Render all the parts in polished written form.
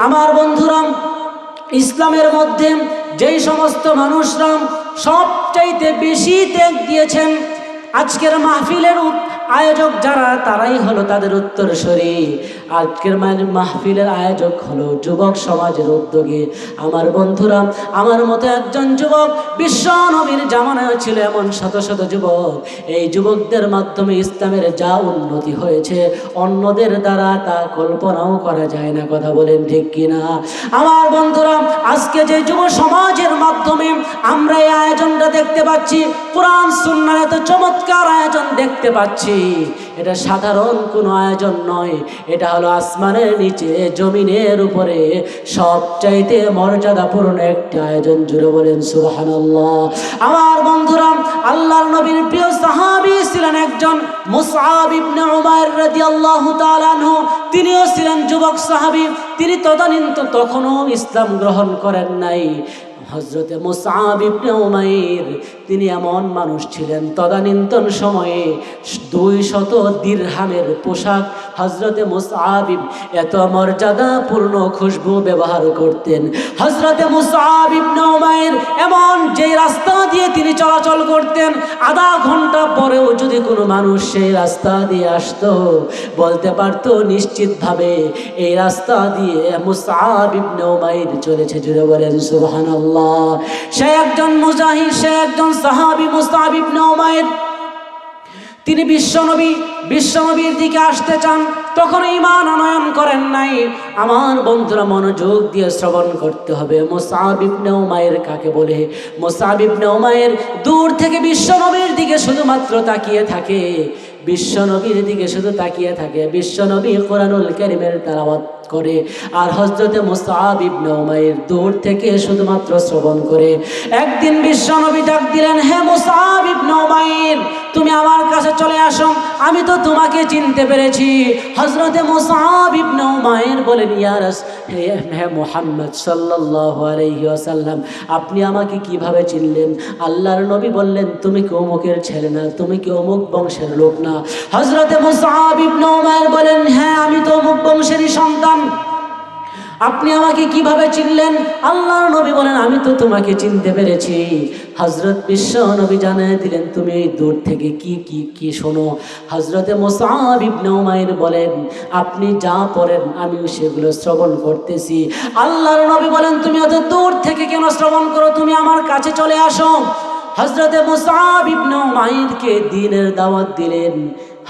আমার বন্ধুরা, ইসলামের মধ্যে যেই সমস্ত মানুষরা সবচাইতে বেশি ত্যাগ দিয়েছেন, আজকের মাহফিলের আয়োজক যারা, তারাই হলো তাদের উত্তরসূরি। আজকের মাহফিলের আয়োজক হলো যুবক সমাজের উদ্যোগে। আমার বন্ধুরা, আমার মতো একজন যুবক, বিশ্ব নবীর জামানায় ছিল এমন শত শত যুবক। এই যুবকদের মাধ্যমে ইসলামের যা উন্নতি হয়েছে, অন্যদের দ্বারা তা কল্পনাও করা যায় না। কথা বলেন ঠিক কিনা? আমার বন্ধুরা, আজকে যে যুব সমাজের মাধ্যমে আমরা এই আয়োজনটা দেখতে পাচ্ছি, কোরআন সুন্নাহর এত চমৎকার আয়োজন দেখতে পাচ্ছি, এটা সাধারণ কোনো আয়োজন নয়। এটা হলো আসমানের নিচে জমিনের উপরে সবচাইতে মর্যাদাপূর্ণ একটা আয়োজন। জুড়ে বলেন সুবহানাল্লাহ। আমার বন্ধুরা, আল্লাহর নবীর প্রিয় সাহাবী ছিলেন একজন মুসআব ইবনে উমাইর রাদিয়াল্লাহু তাআলা আনহু। তিনিও ছিলেন যুবক সাহাবী। তিনি তখনও ইসলাম গ্রহণ করেন নাই। হযরতে মুসআব ইবনে উমাইর তিনি এমন মানুষ ছিলেন, তদানীন্তন সময়ে 200 দিরহামের পোশাক হযরতে মুসআব এত মর্যাদাপূর্ণ খুশবু ব্যবহার করতেন। হযরতে মুসআব ইবনে উমাইর এমন যে রাস্তা দিয়ে তিনি চলাচল করতেন, আধা ঘন্টা পরেও যদি কোনো মানুষ সেই রাস্তা দিয়ে আসতো, বলতে পারতো নিশ্চিতভাবে এই রাস্তা দিয়ে মুসআব ইবনে উমাইর চলেছে। জুড়ে বলেন সুবহানাল্লাহ। সে একজন মুজাহিদ, সে একজন সাহাবী মুসআব ইবনে উমাইর। তিনি বিশ্বনবীর দিকে আসতে চান, তখন ঈমান আনয়ন করেন নাই। আমার বন্ধুরা, মনোযোগ দিয়ে শ্রবণ করতে হবে। মুসআব ইবনে উমাইর কাকে বলে? মুসআব ইবনে উমাইর দূর থেকে বিশ্বনবীর দিকে শুধুমাত্র তাকিয়ে থাকে, বিশ্বনবীর দিকে শুধু তাকিয়ে থাকে। বিশ্বনবী কোরআনুল কারীমের তেলাওয়াত করে, আর হযরতে মুসআব ইবনে উমাইর দূর থেকে শুধুমাত্র শ্রবণ করে। একদিন বিশ্বনবী ডাক দিলেন, হে মুসআব ইবনে উমাইর, তুমি আমার কাছে চলে আসো, আমি তো তোমাকে চিনতে পেরেছি। হযরতে মুসআব ইবনে উমাইর বলেন, হে মুহাম্মদ সাল্লাল্লাহু আলাইহি ওয়াসাল্লাম, আপনি আমাকে কিভাবে চিনলেন? আল্লাহর নবী বললেন, তুমি কি অমুকের ছেলে না? তুমি কি অমুক বংশের লোক না? হযরতে মুসআব ইবনে উমাইর বলেন, হ্যাঁ, আমি তো অমুক বংশেরই সন্তান। আপনি আমাকে কিভাবে চিনলেন? আল্লাহর নবী বলেন, আমি তো তোমাকে চিনতে পেরেছি। হযরত বিশ্ব নবী জানিয়ে দিলেন, তুমি দূর থেকে কি শোনো। হযরতে মুসআব ইবনে উমাইর বলেন, আপনি যা পড়েন আমিও সেগুলো শ্রবণ করতেছি। আল্লাহর নবী বলেন, তুমি অত দূর থেকে কেন শ্রবণ করো? তুমি আমার কাছে চলে আসো। হযরতে মুসআব ইবনে উমাইরকে দ্বীনের দাওয়াত দিলেন।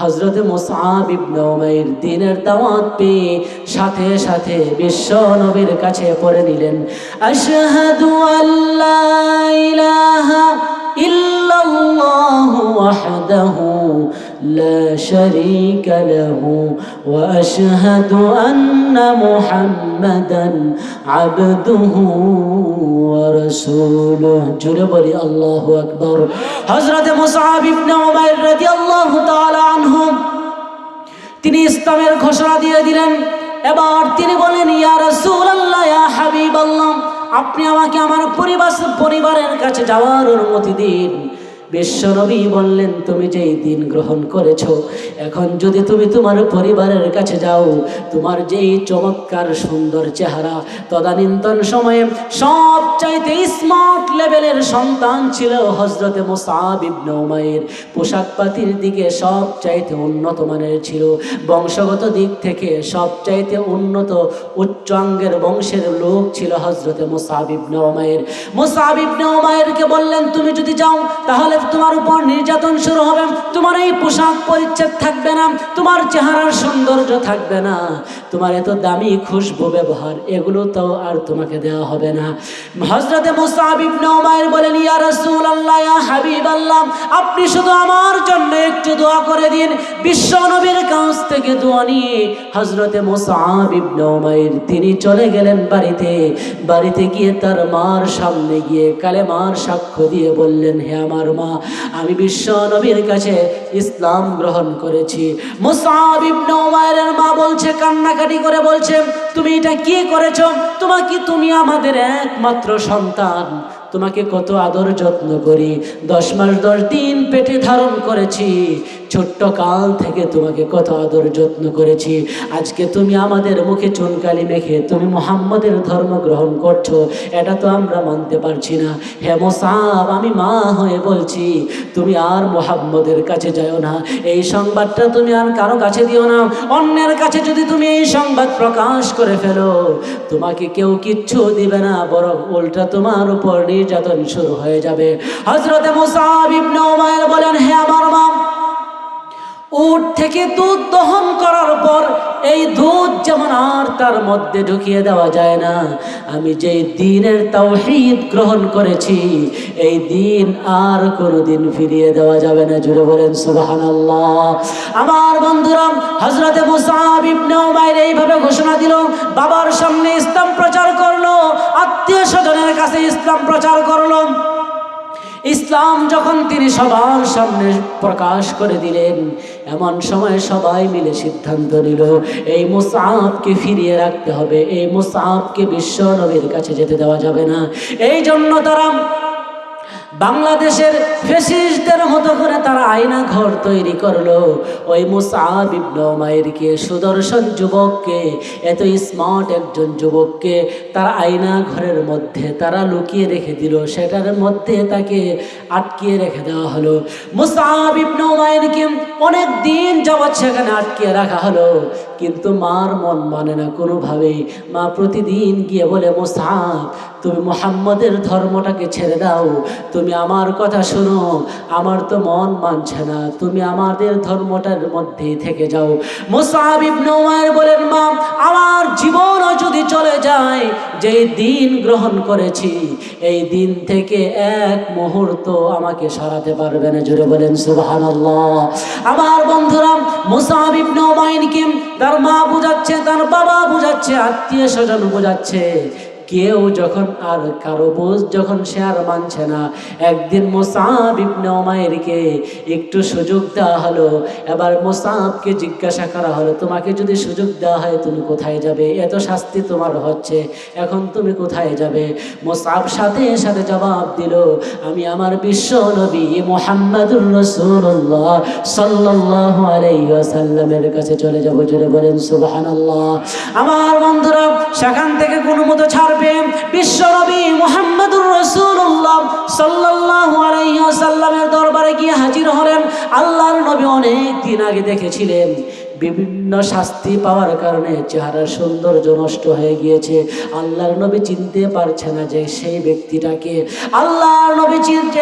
হযরতে মুসআব ইবনে উমাইর দ্বীনের দাওয়াত পেয়ে সাথে সাথে বিশ্ব নবীর কাছে পড়ে নিলেন, আশহাদু আল্লা ইলাহা ইল্লাল্লাহু ওয়াহদাহু লা শারীকা লাহু ওয়া আশহাদু আন্না মুহাম্মাদান আবদুহু ওয়া রাসূলুহু। জোরে বলি আল্লাহু আকবার। হযরতে মুসআব ইবনে উমাইর রাদিয়াল্লাহু তাআলা আনহু তিনি ইসলামের ঘোষণা দিয়ে দিলেন। এবার তিনি বলেন, ইয়া রাসূলুল্লাহ, ইয়া হাবিবাল্লাহ, আপনি আমাকে আমার পরিবারের কাছে যাওয়ার অনুমতি দিন। বিশ্বনবী বললেন, তুমি যেই দিন গ্রহণ করেছো, এখন যদি তুমি তোমার পরিবারের কাছে যাও, তোমার যেই চমৎকার সুন্দর চেহারা, তদানীন্তন সময়ে সবচাইতে স্মার্ট লেভেলের সন্তান ছিল হযরতে মুসআব ইবনে উমাইর। পোশাক পাতির দিকে সবচাইতে উন্নত মানের ছিল, বংশগত দিক থেকে সবচাইতে উন্নত উচ্চাঙ্গের বংশের লোক ছিল হযরতে মুসআব ইবনে উমাইর। মুসআব ইবনে উমাইরকে বললেন, তুমি যদি যাও তাহলে তোমার উপর নির্যাতন শুরু হবে, তোমার এই পোশাক পরিচ্ছদ থাকবে না, তোমার চেহারার সৌন্দর্য থাকবে না, তোমার এত দামি খুশবু ব্যবহার, এগুলো তো আর তোমাকে দেওয়া হবে না। হযরতে মুসআব ইবনে উমাইর বলেন, ইয়া রাসূলুল্লাহ, ইয়া হাবিবাল্লাহ, আপনি শুধু আমার জন্য একটু দোয়া করে দিন। বিশ্ব নবীর কাছ থেকে দোয়া নিয়ে হযরতে মুসআব ইবনে উমাইর তিনি চলে গেলেন বাড়িতে গিয়ে তার মার সামনে গিয়ে কালেমার সাক্ষ্য দিয়ে বললেন, হে আমার মা, আমি বিশ্ব নবীর কাছে ইসলাম গ্রহণ করেছি। মুসআব ইবনে উমাইরের মা বলছে, কান্নাকাটি করে বলছে, তুমি এটা কি করেছো? তুমি আমাদের একমাত্র সন্তান, তোমাকে কত আদর যত্ন করি, 10 মাস 10 দিন পেটে ধারণ করেছি, ছোট্ট কাল থেকে তোমাকে কত আদর যত্ন করেছি, আজকে তুমি আমাদের মুখে চুনকালি মেখে তুমি মুহাম্মদের ধর্ম গ্রহণ করছো, এটা তো আমরা মানতে পারছি না। হে মুসাব, আমি মা হয়ে বলছি, তুমি আর মুহাম্মদের কাছে যাও না, এই সংবাদটা তুমি আর কারো কাছে দিও না। অন্যের কাছে যদি তুমি এই সংবাদ প্রকাশ করে ফেলো, তোমাকে কেউ কিচ্ছু দিবে না, বরং উল্টা তোমার উপর নির্যাতন শুরু হয়ে যাবে। হযরতে মুসাব ইবনে উমাইর বলেন, হে আমার মা, উট থেকে দুধ দহন করার পর এই দুধ যেমন আর তার মধ্যে ঢুকিয়ে দেওয়া যায় না, আমি যেই দ্বীনের তাওহীদ গ্রহণ করেছি এই দ্বীন আর কোনোদিন ফিরিয়ে দেওয়া যাবে না। জুড়ে বলেন সুবহানাল্লাহ। আমার বন্ধুরা, হযরতে মুসাব ইবনে উমাইর এইভাবে ঘোষণা দিল, বাবার সামনে ইসলাম প্রচার করলো, আত্মীয় স্বজনের কাছে ইসলাম প্রচার করলো। ইসলাম যখন তিনি সবার সামনে প্রকাশ করে দিলেন, এমন সময় সবাই মিলে সিদ্ধান্ত নিল এই মুসআবকে ফিরিয়ে রাখতে হবে, এই মুসআবকে বিশ্ব নবীর কাছে যেতে দেওয়া যাবে না। এই জন্য তারা বাংলাদেশের ফ্যাসিস্টদের মতো করে তারা আয়না ঘর তৈরি করলো। ওই মুসআব ইবনে উমাইরকে, সুদর্শন যুবককে, এত স্মার্ট একজন যুবককে তারা আয়না ঘরের মধ্যে তারা লুকিয়ে রেখে দিল, সেটার মধ্যে তাকে আটকিয়ে রেখে দেওয়া হলো। মুসআব ইবনে উমাইরকে অনেক দিন যাবৎ সেখানে আটকিয়ে রাখা হলো, কিন্তু মার মন মানে না কোনোভাবেই। মা প্রতিদিন গিয়ে বলে, মুসআব, তুমি মুহাম্মদের ধর্মটাকে ছেড়ে দাও, তুমি আমার কথা শোনো, আমার তো মন মানছে না, তুমি আমাদের ধর্মটার মধ্যেই থেকে যাও। মুসআব ইবনে উমাইর বলেন, মা, আমার জীবনও যদি চলে যায়, যেই দিন গ্রহণ করেছি এই দিন থেকে এক মুহূর্ত আমাকে সরাতে পারবে না। জুড়ে বলেন সুবহানাল্লাহ। আমার বন্ধুরা, মুসআব ইবনে উমাইরকে তার মা বুঝাচ্ছে, তার বাবা বুঝাচ্ছে, আত্মীয় স্বজন বুঝাচ্ছে, কেউ যখন আর কারো বোঝ যখন সে আর মানছে না, একদিন মুসআব ইবনে উমাইরকে একটু সুযোগ দেওয়া হলো। এবার মুসআবকে জিজ্ঞাসা করা হলো, তোমাকে যদি সুযোগ দেওয়া হয় তুমি কোথায় যাবে? এত শাস্তি তোমার হচ্ছে, এখন তুমি কোথায় যাবে? মুসআব সাথে সাথে জবাব দিল, আমি আমার বিশ্ব নবী মুহাম্মদুর রাসূলুল্লাহ সাল্লাল্লাহু আলাইহি ওয়াসাল্লামের কাছে চলে যাব। জুড়ে বলেন সুবহানাল্লাহ। আমার বন্ধুরা, সেখান থেকে কোনো মতো ছাড় বিশ্ব নবী মুহাম্মদুর রাসূলুল্লাহ সাল্লাল্লাহু আলাইহি ওয়াসাল্লামের দরবারে গিয়ে হাজির হলেন। আল্লাহর নবী অনেক দিন আগে দেখেছিলেন বিভিন্ন শাস্তি পাওয়ার কারণে চেহারার সৌন্দর্য নষ্ট হয়ে গিয়েছে। আল্লাহর নবী চিনতে পারছে না যে সেই ব্যক্তিটাকে। আল্লাহর নবী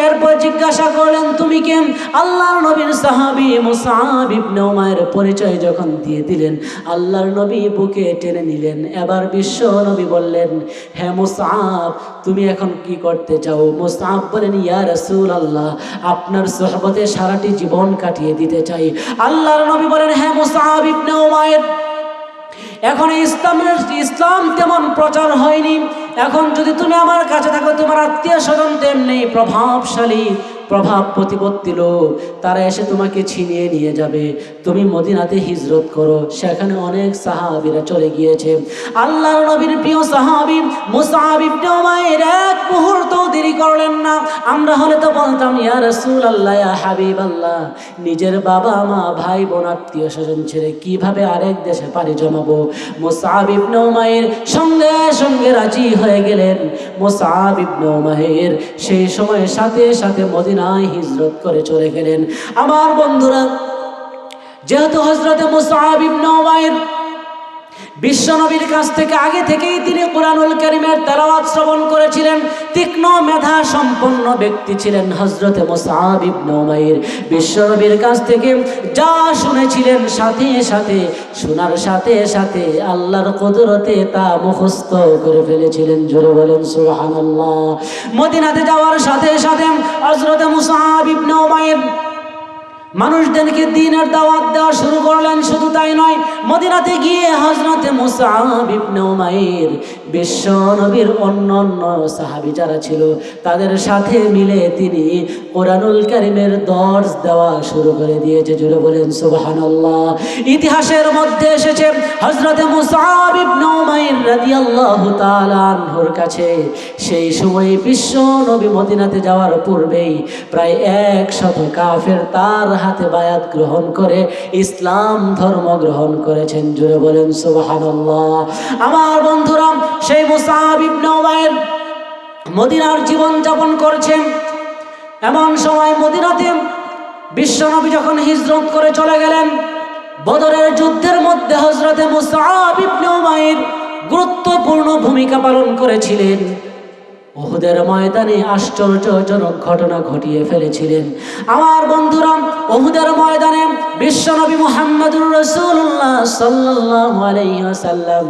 এরপর জিজ্ঞাসা করলেন, তুমি কে? আল্লাহর নবীর সাহাবী মুসআব ইবনে উমাইর পরিচয় যখন দিয়ে দিলেন, আল্লাহর নবী বুকে টেনে নিলেন। এবার বিশ্ব নবী বললেন, হে মুসআব, তুমি এখন কি করতে চাও? মুসআব বলেন, ইয়া রাসূলুল্লাহ, আপনার সোহবতে সারাটি জীবন কাটিয়ে দিতে চাই। আল্লাহর নবী বলেন, হে মুসআব ইবনে উমাইর, এখন ইসলাম তেমন প্রচার হয়নি, এখন যদি তুমি আমার কাছে থাকো, তোমার আত্মীয় স্বজন তেমনি প্রভাবশালী প্রভাব প্রতিপত্তি লোক, তারা এসে তোমাকে ছিনিয়ে নিয়ে যাবে। তুমি মদিনাতে হিজরত করো, সেখানে অনেক সাহাবীরা চলে গিয়েছে। আল্লাহর নবীর প্রিয় সাহাবী মুসআব ইবনে উমাইর এক মুহূর্ত দেরি করলেন না। আমরা হলে তো বলতাম, ইয়া রাসূলুল্লাহ, ইয়া হাবিবাল্লাহ, নিজের বাবা মা ভাই বোন আত্মীয় স্বজন ছেড়ে কিভাবে আরেক দেশে পাড়ি জমাবো? মুসআব ইবনে উমাইর সঙ্গে সঙ্গে রাজি হয়ে গেলেন। মুসআব ইবনে উমাইর সেই সময় সাথে সাথে মদিনায় হিজরত করে চলে গেলেন। আমার বন্ধুরা, যেহেতু হযরতে মুসআব ইবনে উমাইর বিশ্বনবীর কাছ থেকে আগে থেকেই তিনি কুরআনুল কারীমের তেলাওয়াত শ্রবণ করেছিলেন, তীক্ষ্ণ মেধা সম্পন্ন ব্যক্তি ছিলেন হযরতে মুসআব ইবনে উমাইর। বিশ্বনবীর কাছ থেকে যা শুনেছিলেন, সাথে সাথে শোনার সাথে সাথে আল্লাহর কুদরতে তা মুখস্থ করে ফেলেছিলেন। জোরে বলেন সুবহানাল্লাহ। মদিনাতে যাওয়ার সাথে সাথে হযরতে মুসআব ইবনে উমাইর মানুষদেরকে দ্বীনের দাওয়াত দেওয়া শুরু করলেন। শুধু তাই নয়, মদিনাতে গিয়ে হযরতে মুসআব ইবনে উমাইর বিশ্ব নবীর অন্যান্য সাহাবী যারা ছিল তাদের সাথে মিলে তিনি কুরআনুল কারীমের দর্স দেওয়া শুরু করে দিয়েছে। জুড়ে বলেন সুবহানাল্লাহ। ইতিহাসের মধ্যে এসেছে হযরতে মুসআব ইবনে উমাইর রাদিয়াল্লাহু তাআলা আনহুর কাছে সেই সময় বিশ্ব নবী মদিনাতে যাওয়ার পূর্বেই প্রায় 100 কাফের তার হাতে বায়াত গ্রহণ করে ইসলাম ধর্ম গ্রহণ করেছেন। জোরে বলেন সুবহানাল্লাহ। আমার বন্ধুরা, সেই মুসআব ইবনে উমাইর মদিনার জীবন যাপন করছেন। এমন সময় মদিনাতে বিশ্বনবী যখন হিজরত করে চলে গেলেন, বদরের যুদ্ধের মধ্যে হযরতে মুসআব ইবনে উমাইর গুরুত্বপূর্ণ ভূমিকা পালন করেছিলেন। উহুদের ময়দানে আশ্চর্যজনক ঘটনা ঘটিয়ে ফেলেছিলেন। আমার বন্ধুরা, উহুদের ময়দানে বিশ্বনবী মুহাম্মদুর রাসূলুল্লাহ সাল্লাল্লাহু আলাইহি ওয়াসাল্লাম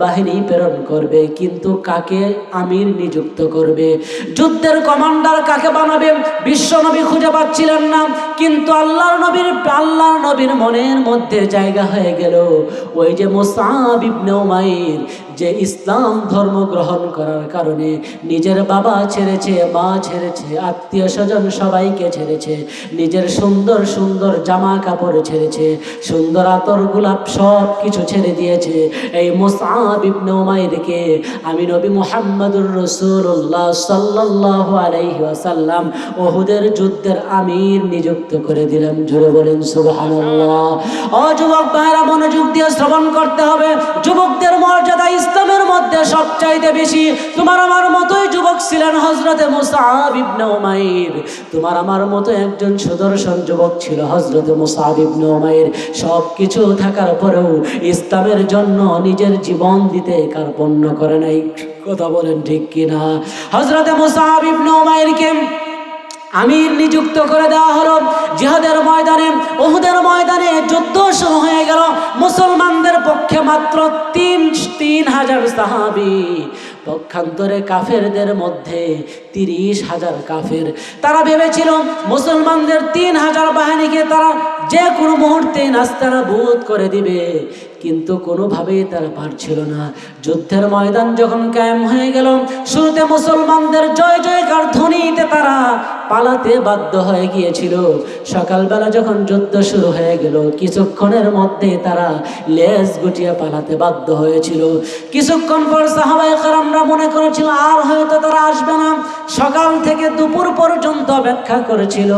বাহিনী প্রেরণ করবে, কিন্তু কাকে আমির নিযুক্ত করবে, যুদ্ধের কমান্ডার কাকে বানাবে বিশ্বনবী খুঁজে পাচ্ছিলেন না। কিন্তু আল্লাহর নবীর মনের মধ্যে জায়গা হয়ে গেল ওই যে মুসআব ইবনে উমাইর, যে ইসলাম ধর্ম গ্রহণ করার কারণে নিজের বাবা ছেড়েছে, মা ছেড়েছে, আত্মীয় স্বজন সবাইকে ছেড়েছে, নিজের সুন্দর সুন্দর জামা কাপড় ছেড়েছে, সুন্দর আতর গোলাপ সব কিছু ছেড়ে দিয়েছে। এই মুসআব ইবনে উমাইরকে আমি নবী মুহাম্মদুর রাসূলুল্লাহ সাল্লাল্লাহু আলাইহি ওয়াসাল্লাম উহুদের যুদ্ধের আমির নিযুক্ত করে দিলাম। জোরে বলেন সুবহানাল্লাহ। ও যুবক ভাইরা, মনোযোগ দিয়ে শ্রবণ করতে হবে। যুবকদের মর্যাদা ইসলামের মধ্যে সবচাইতে বেশি। তোমার আমার মতোই যুবক ছিলেন হযরতে মুসআব ইবনে উমাইর। তোমার আমার মতো একজন সুদর্শন যুবক ছিল হযরতে মুসআব ইবনে উমাইর। সব কিছু থাকার পরেও ইসলামের জন্য নিজের জীবন দিতে কার্পণ্য করে নাই। কথা বলেন ঠিক কিনা? হযরতে মুসআব ইবনে উমাইরকে আমির নিযুক্ত করে দেওয়া হলো। জিহাদের ময়দানে, উহুদের ময়দানে যুদ্ধ শুরু হয়ে গেল। মুসলমানদের পক্ষে মাত্র 3,000 সাহাবী, পক্ষান্তরে কাফেরদের মধ্যে 30,000 কাফের। তারা ভেবেছিল মুসলমানদের 3,000 বাহিনীকে তারা যে কোনো মুহূর্তে নাস্তানাবুদ করে দিবে, কিন্তু কোনোভাবেই তারা পারছিল না। যুদ্ধের ময়দান যখন কায়েম হয়ে গেল, শুরুতে মুসলমানদের জয় জয়কার ধ্বনিতে তারা পালাতে বাধ্য হয়ে গিয়েছিল। সকালবেলা যখন যুদ্ধ শুরু হয়ে গেল, কিছুক্ষণের মধ্যে তারা লেজ গুটিয়ে পালাতে বাধ্য হয়েছিল। কিছুক্ষণ পর সাহাবায়ে কেরামরা মনে করেছিল আর হয়তো তারা আসবে না। সকাল থেকে দুপুর পর্যন্ত অপেক্ষা করেছিল।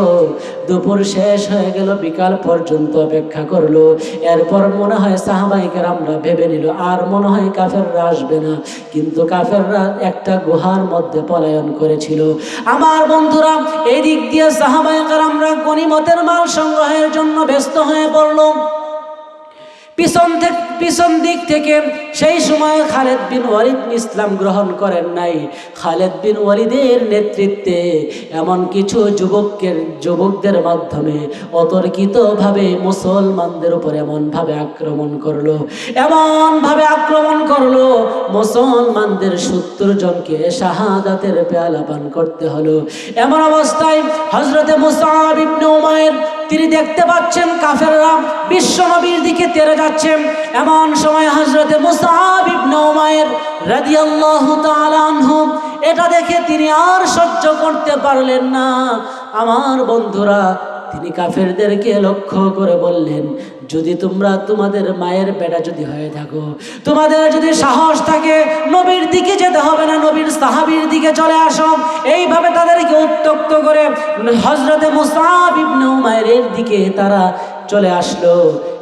দুপুর শেষ হয়ে গেল, বিকাল পর্যন্ত অপেক্ষা করলো। এরপর মনে হয় সাহাবায়ে কেরামরা ভেবে নিল আর মনে হয় কাফেররা আসবে না। কিন্তু কাফেররা একটা গুহার মধ্যে পলায়ন করেছিল। আমার বন্ধুরা, এই দিক দিয়ে সাহাবায়ে কেরামরা গনিমতের মাল সংগ্রহের জন্য ব্যস্ত হয়ে পড়ল। পিছন দিক থেকে সেই সময় খালেদ বিন ওয়ালিদ ইসলাম গ্রহণ করেন নাই। খালেদ বিন ওয়ালিদের নেতৃত্বে এমন কিছু যুবকদের মাধ্যমে অতর্কিতভাবে মুসলমানদের উপর এমনভাবে আক্রমণ করলো, মুসলমানদের 70 জনকে শাহাদাতের পেয়ালা পান করতে হলো। এমন অবস্থায় হযরতে মুসআব ইবনে উমাইর তিনি দেখতে পাচ্ছেন কাফেররা বিশ্বনবীর দিকে তেড়ে যাচ্ছে। এমন সময় হযরতে মুসআব ইবনে উমাইর রাদিয়াল্লাহু তাআলা আনহু এটা দেখে তিনি আর সহ্য করতে পারলেন না। আমার বন্ধুরা, তিনি কাফেরদেরকে লক্ষ্য করে বললেন, যদি তোমরা তোমাদের মায়ের বেটা যদি হয়ে থাকো, তোমাদের যদি সাহস থাকে, নবীর দিকে যেতে হবে না, নবীর সাহাবীর দিকে চলে আসো। এইভাবে তাদেরকে উত্ত্যক্ত করে হযরতে মুসআব ইবনে উমাইরের দিকে তারা চলে আসলো।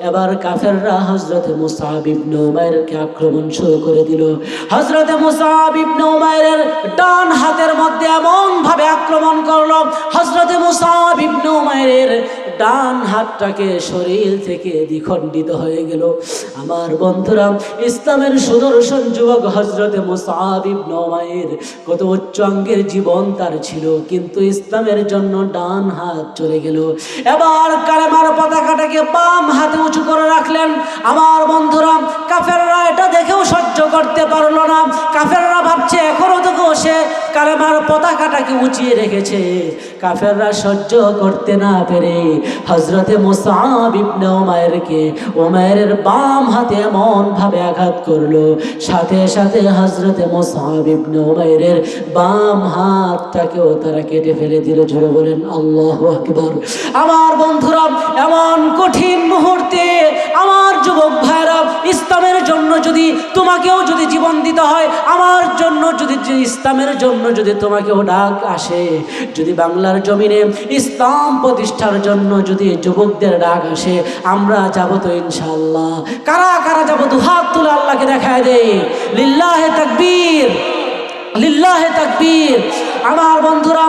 এবার কাফেররা হযরতে মুসআব ইবনে উমাইরকে আক্রমণ শুরু করে দিল। হযরতে মুসআব ইবনে উমাইরের ডান হাতের মধ্যে এমন ভাবে আক্রমণ করলো, হযরতে মুসআব ইবনে উমাইরের ডান হাতটাকে শরীর থেকে দ্বিখণ্ডিত হয়ে গেল। আমার বন্ধুরা, ইসলামের সুদর্শন যুবক হযরতে মুসআব ইবনে উমাইর, কত উচ্চ অঙ্গের জীবন তার ছিল, কিন্তু ইসলামের জন্য ডান হাত চলে গেল। এবার কালেমার পতাকাটাকে বাম হাতে উঁচু করে রাখলেন। আমার বন্ধুরা, কাফেররা এটা দেখেও সহ্য করতে পারলো না। কাফেররা ভাবছে এখনো তো সে কালেমার পতাকাটাকে উঁচিয়ে রেখেছে। কাফেররা সহ্য করতে না পেরে হযরতে মুসআব ইবনে উমাইরের বাম হাতে এমন ভাবে আঘাত করলো, সাথে সাথে হযরতে মুসআব ইবনে উমাইরের বাম হাতটাকেও তারা কেটে ফেলে দিল। জোরে বলেন আল্লাহু আকবার। আমার বন্ধুরা, এমন কঠিন মুহূর্তে আমার যুবক ভাইরা, ইসলামের জন্য যদি তোমাকেও যদি জীবন দিতে হয়, আমার জন্য যদি ইসলামের জন্য যদি তোমাকেও ডাক আসে, যদি বাংলার জমিনে ইসলাম প্রতিষ্ঠার জন্য যদি যুবকদের ডাক আসে, আমরা যাবো তো ইনশাআল্লাহ। কারা কারা যাবো? দুহাত তুলে আল্লাহকে দেখায় দে। লিল্লাহে তাকবীর, লিল্লাহে তাকবীর। আমার বন্ধুরা,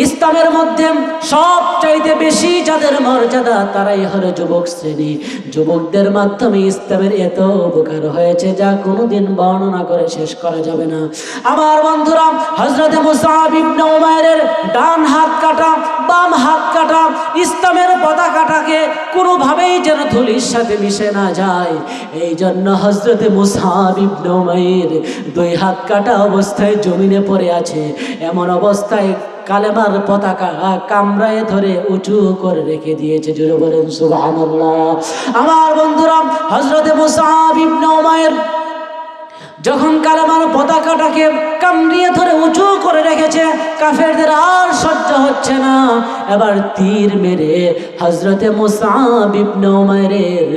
ইসলামের মধ্যে সবচাইতে বেশি যাদের মর্যাদা তারাই হলো যুবক শ্রেণী। যুবকদের মাধ্যমে ইসলামের এত উপকার হয়েছে যা কোনোদিন বর্ণনা করে শেষ করা যাবে না। আমার বন্ধুরা, হযরত মুসআব ইবনে উমাইরের ডান হাত কাটা, বাম হাত কাটা, ইসলামের পতাকাটাকে কোনোভাবেই যেন ধুলির সাথে মিশে না যায়, এই জন্য হযরত মুসআব ইবনে উমাইর দুই হাত কাটা অবস্থায় জমিনে পড়ে আছে। এমন অবস্থায় কালেমার পতাকা কামড়ায় ধরে উঁচু করে রেখে দিয়েছে। জোরে বলেন সুবহানাল্লাহ। আমার বন্ধুরা, হযরত মুসআব ইবনে উমাইর যখন কালেমার পতাকাটাকে কামড়িয়ে ধরে উঁচু করে রেখেছে, কাফেরদের আর সহ্য হচ্ছে না। এবার তীর মেরে হযরত মুসআব ইবনে উমাইরের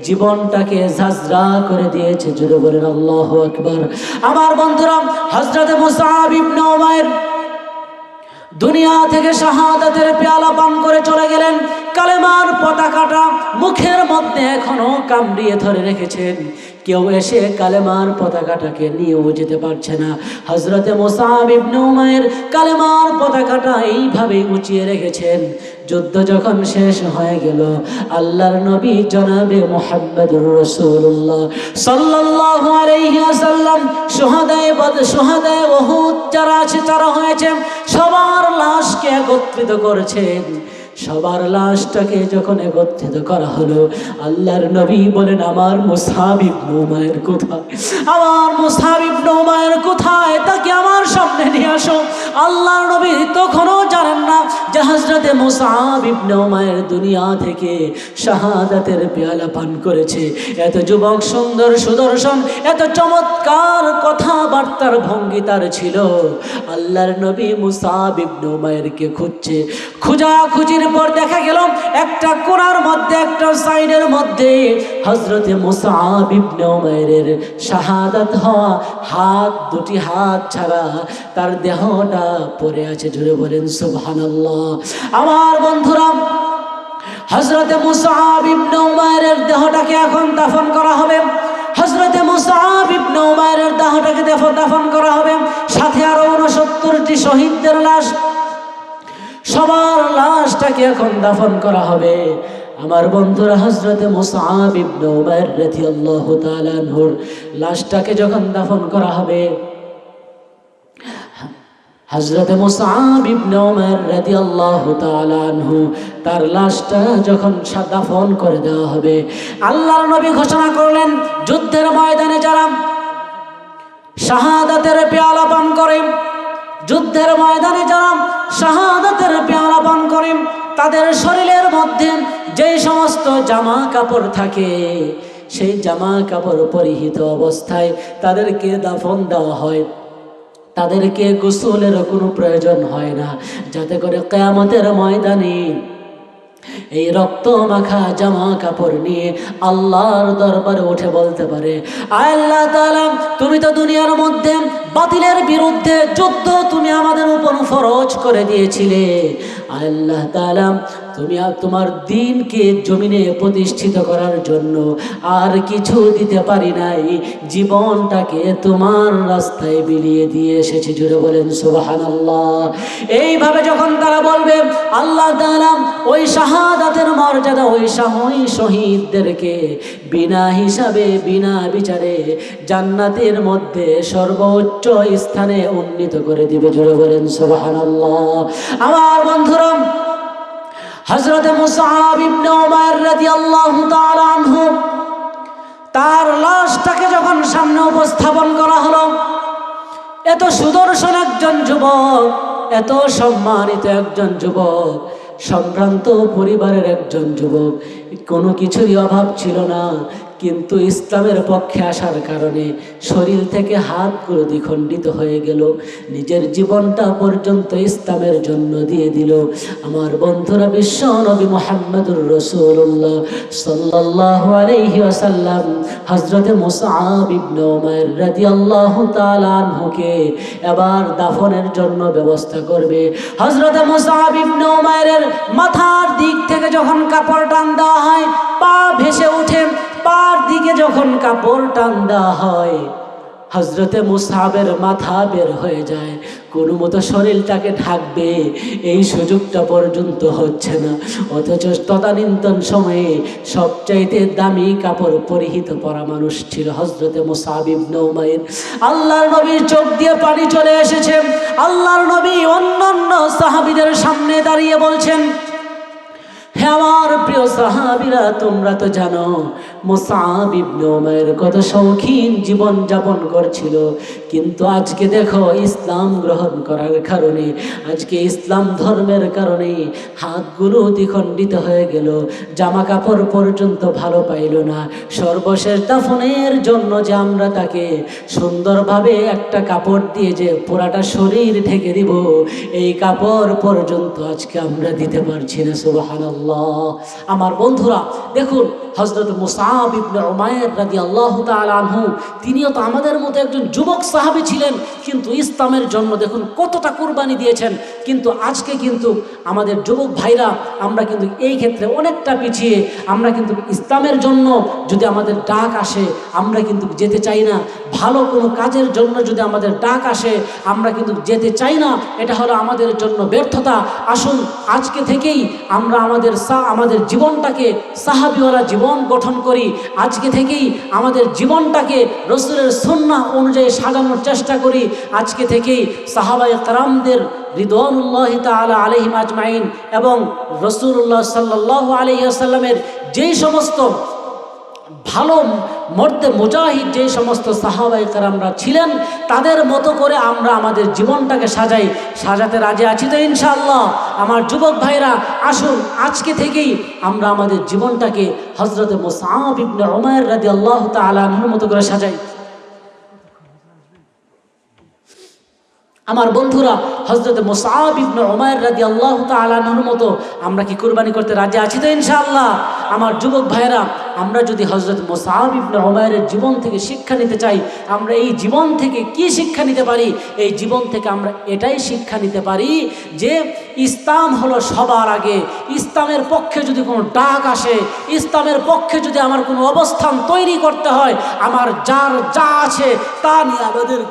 জীবনটাকে ঝাঁঝরা করে দিয়েছে। জোরে বলেন আল্লাহু আকবার। আমার বন্ধুরা, হযরত মুসআব ইবনে উমাইর দুনিয়া থেকে শাহাদাতের পেয়ালা পান করে চলে গেলেন। কালেমার পতাকাটা মুখের মধ্যে এখনো কামড়িয়ে ধরে রেখেছেন। কেউ এসে কালেমার পতাকাটাকে নিয়েও যেতে পারছে না। হযরত মুসআব ইবনে উমাইর কালেমার পতাকাটা এইভাবে উঁচিয়ে রেখেছেন। যুদ্ধ যখন শেষ হয়ে গেল, আল্লাহর নবী জনাবে মুহাম্মদুর রাসূলুল্লাহ সাল্লাল্লাহু আলাইহি ওয়াসাল্লাম শুহাদায়ে বদর, শুহাদায়ে উহুদ যারা আছে, যারা হয়েছে, সবার লাশকে একত্রিত করেছেন। সবার লাশটাকে যখন একত্রিত করা হলো, আল্লাহর নবী বলেন, আমার মুসআব ইবনে উমাইর কোথায়? আমার মুসআব ইবনে উমাইর কোথায়? তাকে আমার সামনে নিয়ে আসো। আল্লাহর নবী তখনও জানেন না যে হযরত মুসআব ইবনে উমাইর দুনিয়া থেকে শাহাদাতের পেয়ালা পান করেছে। এত যুবক, সুন্দর, সুদর্শন, এত চমৎকার কথাবার্তার ভঙ্গি তার ছিল। আল্লাহর নবী মুসআব ইবনে উমাইরকে খুঁজছে। খোঁজাখুঁজির পর দেখা গেল একটা কোণার মধ্যে, একটা সাইডের মধ্যে হযরত মুসআব ইবনে উমাইরের শাহাদাত হওয়া হাত, দুটি হাত ছাড়া তার দেহটা পড়ে আছে। জোরে বলেন সুবহানাল্লাহ। আমার বন্ধুরা, হযরত মুসআব ইবনে উমাইরের দেহটাকে এখন দাফন করা হবে। হযরত মুসআব ইবনে উমাইরের দেহটাকে দাফন করা হবে, সাথে আরো 69টি শহীদদের লাশ, সবার লাশটাকে এখন দাফন করা হবে। আমার বন্ধুরা, হযরত মুসআব ইবনে উমাইর রাদিয়াল্লাহু তাআলা আনহুর লাশটাকে যখন দাফন করা হবে, হযরত মুসআব ইবনে উমাইর রাদিয়াল্লাহু তাআলা আনহু তার লাশটা যখন দাফন করে দেওয়া হবে, আল্লাহর নবী ঘোষণা করলেন, যুদ্ধের ময়দানে যারা শাহাদাতের পেয়ালা পান করে, যুদ্ধের ময়দানে যারা শাহাদাতের পেয়ালা পান করে, তাদের শরীরের মধ্যে যেই সমস্ত জামা কাপড় থাকে, সেই জামা কাপড় পরিহিত অবস্থায় তাদেরকে দাফন দেওয়া হয়। তাদেরকে গোসলের কোনো প্রয়োজন হয় না, যাতে করে কিয়ামতের ময়দানে এই রক্ত মাখা জামা কাপড় নিয়ে আল্লাহর দরবারে উঠে বলতে পারে, আয় আল্লাহ তাআলা, তুমি তো দুনিয়ার মধ্যে বাতিলের বিরুদ্ধে যুদ্ধ তুমি আমাদের উপর ফরজ করে দিয়েছিলে। আয় আল্লাহ তাআলা, তুমি তোমার দ্বীনকে জমিনে প্রতিষ্ঠিত করার জন্য আর কিছু দিতে পারি নাই, জীবনটাকে তোমার রাস্তায় বিলিয়ে দিয়ে এসেছি। জুড়ে বলেন সুবহানাল্লাহ। এইভাবে যখন তারা বলবে, আল্লাহ তাআলা ওই শাহাদাতের মর্যাদা, ওই শহীদদেরকে বিনা হিসাবে, বিনা বিচারে জান্নাতের মধ্যে সর্বোচ্চ স্থানে উন্নীত করে দিবে। জুড়ে বলেন সুবহানাল্লাহ। আমার বন্ধুরা, হযরত মুসআব ইবনে উমাইর রাদিয়াল্লাহু তাআলা আনহু তার লাশটাকে যখন সামনে উপস্থাপন করা হলো, এত সুদর্শন একজন যুবক, এত সম্মানিত একজন যুবক, সম্ভ্রান্ত পরিবারের একজন যুবক, কোনো কিছুরই অভাব ছিল না, কিন্তু ইসলামের পক্ষে আসার কারণে শরীর থেকে হাতগুলো দ্বিখণ্ডিত হয়ে গেল, নিজের জীবনটা পর্যন্ত ইসলামের জন্য দিয়ে দিল। আমার বন্ধুরা, বিশ্ব নবী মুহাম্মদুর রাসূলুল্লাহ সাল্লাল্লাহু আলাইহি ওয়াসাল্লাম হযরতে মুসআব ইবনে উমাইর রাদিয়াল্লাহু তাআলা আনহুকে এবার দাফনের জন্য ব্যবস্থা করবে। হযরতে মুসআব ইবনে উমাইরের মাথার দিক থেকে যখন কাপড় টান দেওয়া হয়, পা ভেসে ওঠে, পার দিকে যখন কাপড় টান দেওয়া হয়, হযরতে মুসআবের মাথা বের হয়ে যায়। কোনো মতো শরীরটাকে ঢাকবে এই সুযোগটা পর্যন্ত হচ্ছে না, অথচ তদানীন্তন সময়ে সবচাইতে দামি কাপড় পরিহিত পরা মানুষ ছিল হযরতে মুসআব ইবনে উমাইর। আল্লাহর নবীর চোখ দিয়ে পানি চলে এসেছে। আল্লাহর নবী অন্যান্য সাহাবীদের সামনে দাঁড়িয়ে বলছেন, হে আমার প্রিয় সাহাবীরা, তোমরা তো জানো মুসআব ইবনে উমাইর কত শৌখিন জীবন যাপন করছিল, কিন্তু আজকে দেখো ইসলাম গ্রহণ করার কারণে, আজকে ইসলাম ধর্মের কারণে হাতগুলো দ্বিখণ্ডিত হয়ে গেল, জামা কাপড় পর্যন্ত ভালো পাইল না। সর্বশেষ দাফনের জন্য যে আমরা তাকে সুন্দরভাবে একটা কাপড় দিয়ে যে পুরাটা শরীর ঢেকে দিব, এই কাপড় পর্যন্ত আজকে আমরা দিতে পারছি না। সুবহানাল্লাহ। আমার বন্ধুরা দেখুন, হযরত মুসআব ইবনে উমাইর রাদিয়াল্লাহু তাআলা আনহু তিনিও তো আমাদের মতো একজন যুবক সাহাবী ছিলেন, কিন্তু ইসলামের জন্য দেখুন কতটা কুরবানি দিয়েছেন। কিন্তু আজকে কিন্তু আমাদের যুবক ভাইরা আমরা কিন্তু এই ক্ষেত্রে অনেকটা পিছিয়ে। আমরা কিন্তু ইসলামের জন্য যদি আমাদের ডাক আসে আমরা কিন্তু যেতে চাই না, ভালো কোনো কাজের জন্য যদি আমাদের ডাক আসে আমরা কিন্তু যেতে চাই না, এটা হলো আমাদের জন্য ব্যর্থতা। আসুন আজকে থেকেই আমরা আমাদের জীবনটাকে সাহাবীওয়ালা জীবন গঠন করি। আজকে থেকেই আমাদের জীবনটাকে রাসূলের সুন্নাহ অনুযায়ী সাজানোর চেষ্টা করি। আজকে থেকেই সাহাবায়ে কেরামদের রিদওয়ানুল্লাহি তাআলা আলাইহিম আজমাইন এবং রাসূলুল্লাহ সাল্লাল্লাহু আলাইহি ওয়াসাল্লামের যেই সমস্ত ভালো মর্দে মুজাহিদ যে সমস্ত সাহাবায়ে কেরামরা ছিলেন তাদের মতো করে আমরা আমাদের জীবনটাকে সাজাতে রাজি আছি তো ইনশাআল্লাহ। আমার যুবক ভাইরা, আসুন আজকে থেকেই আমরা আমাদের জীবনটাকে হযরতে মুসআব ইবনে উমাইর রাদিয়াল্লাহু তাআলা আনহুর মতো করে সাজাই। আমার বন্ধুরা, হযরতে মুসআব ইবনে উমাইর রাদিয়াল্লাহু তাআলা আনহুর মতো আমরা কি কুরবানি করতে রাজি আছি তো ইনশাআল্লাহ। আমার যুবক ভাইরা, আমরা যদি হযরত মুসআব ইবনে উমাইরের জীবন থেকে শিক্ষা নিতে চাই, আমরা এই জীবন থেকে কি শিক্ষা নিতে পারি? এই জীবন থেকে আমরা এটাই শিক্ষা নিতে পারি যে ইসলাম হলো সবার আগে। ইসলামের পক্ষে যদি কোনো ডাক আসে, ইসলামের পক্ষে যদি আমার কোনো অবস্থান তৈরি করতে হয়, আমার যার যা আছে তা নিয়ে আমাদের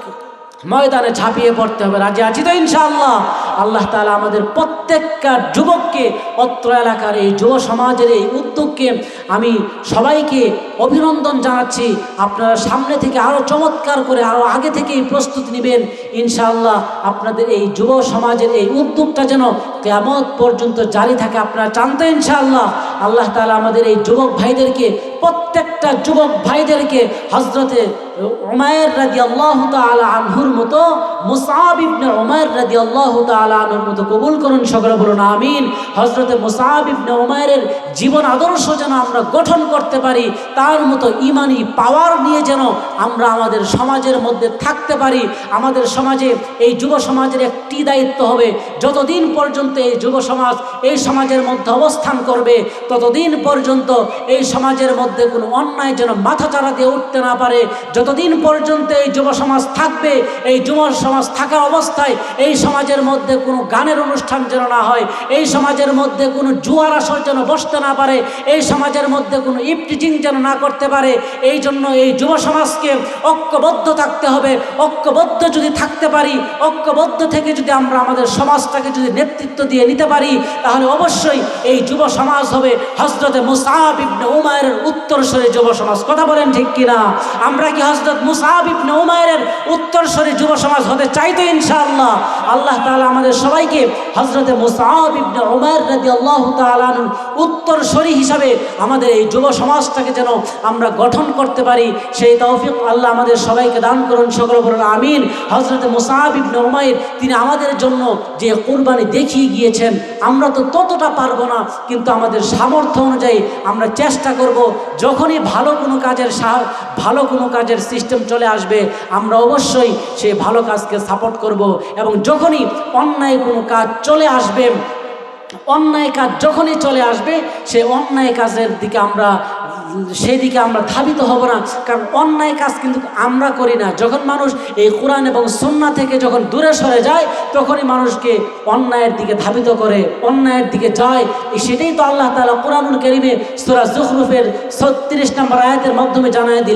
ময়দানে ঝাঁপিয়ে পড়তে হবে। রাজি আছি তো ইনশাআল্লাহ। আল্লাহ তাআলা আমাদের প্রত্যেকটা যুবককে, অত্র এলাকার এই যুব সমাজের এই উদ্যোগকে আমি সবাইকে অভিনন্দন জানাচ্ছি। আপনারা সামনে থেকে আরও চমৎকার করে আরও আগে থেকেই প্রস্তুতি নেবেন ইনশাআল্লাহ। আপনাদের এই যুব সমাজের এই উদ্যোগটা যেন কিয়ামত পর্যন্ত জারি থাকে, আপনারা চান তো ইনশাআল্লাহ। আল্লাহ তাআলা আমাদের এই যুবক ভাইদেরকে, প্রত্যেকটা যুবক ভাইদেরকে হযরতে উমাইর রাদিয়াল্লাহু তাআলা আনহুর মতো, মুসআব ইবনে উমাইর রাদিয়াল্লাহু তাআলা আনহুর মতো কবুল করুন। সকলে বলুন আমিন। হযরতে মুসআব ইবনে উমাইরের জীবন আদর্শ যেন আমরা গঠন করতে পারি, তার মতো ঈমানি পাওয়ার নিয়ে যেন আমরা আমাদের সমাজের মধ্যে থাকতে পারি। আমাদের সমাজে, এই যুব সমাজের একটি দায়িত্ব হবে, যতদিন পর্যন্ত এই যুব সমাজ এই সমাজের মধ্যে অবস্থান করবে ততদিন পর্যন্ত এই সমাজের মধ্যে কোনো অন্যায় যেন মাথাচাড়া দিয়ে উঠতে না পারে। যতদিন পর্যন্ত এই যুব সমাজ থাকবে, এই যুব সমাজ থাকা অবস্থায় এই সমাজের মধ্যে কোনো গানের অনুষ্ঠান যেন না হয়, এই সমাজের মধ্যে কোনো জুয়ার আসর যেন বসতে না পারে, এই সমাজের মধ্যে কোনো ইফটিজিং যেন না করতে পারে। এই জন্য এই যুব সমাজকে ঐক্যবদ্ধ থাকতে হবে। ঐক্যবদ্ধ যদি থাকতে পারি, ঐক্যবদ্ধ থেকে যদি আমরা আমাদের সমাজটাকে যদি নেতৃত্ব দিয়ে নিতে পারি, তাহলে অবশ্যই এই যুব সমাজ হবে হযরতে মুসআব ইবনে উমাইরের উত্তরসূরি যুব সমাজ। কথা বলেন ঠিক কিনা? আমরা কি হযরত মুসআব ইবনে উমাইরের উত্তরসূরি যুব সমাজ হতে চাই তো ইনশাআল্লাহ। আল্লাহ তাআলা আমাদের সবাইকে হযরতে মুসআব ইবনে উমাইর রাদিয়াল্লাহু তাআলা আনহুর উত্তরসূরি হিসাবে আমাদের এই যুব সমাজটাকে যেন আমরা গঠন করতে পারি, সেই তৌফিক আল্লাহ আমাদের সবাইকে দান করুন। সকলে বলুন আমিন। হযরতে মুসআব ইবনে উমাইর তিনি আমাদের জন্য যে কুরবানি দেখিয়ে গিয়েছেন, আমরা তো ততটা পারবো না, কিন্তু আমাদের সামর্থ্য অনুযায়ী আমরা চেষ্টা করব যখনই ভালো কোনো কাজের সিস্টেম চলে আসবে আমরা অবশ্যই সেই ভালো কাজকে সাপোর্ট করব। এবং যখনই অন্যায় কোনো কাজ চলে আসবে, অন্যায় কাজ যখনই চলে আসবে সেই অন্যায় কাজের দিকে সেই দিকে আমরা ধাবিত হব না। কারণ অন্যায় কাজ কিন্তু আমরা করি না। যখন মানুষ এই কোরআন এবং সুন্নাহ থেকে যখন দূরে সরে যায় তখনই মানুষকে অন্যায়ের দিকে ধাবিত করে, অন্যায়ের দিকে যায়। সেটাই তো আল্লাহ তাআলা কোরআনুল কারীমে সূরা যুখরুফের 36 নম্বর আয়াতের মাধ্যমে জানায় দিলেন।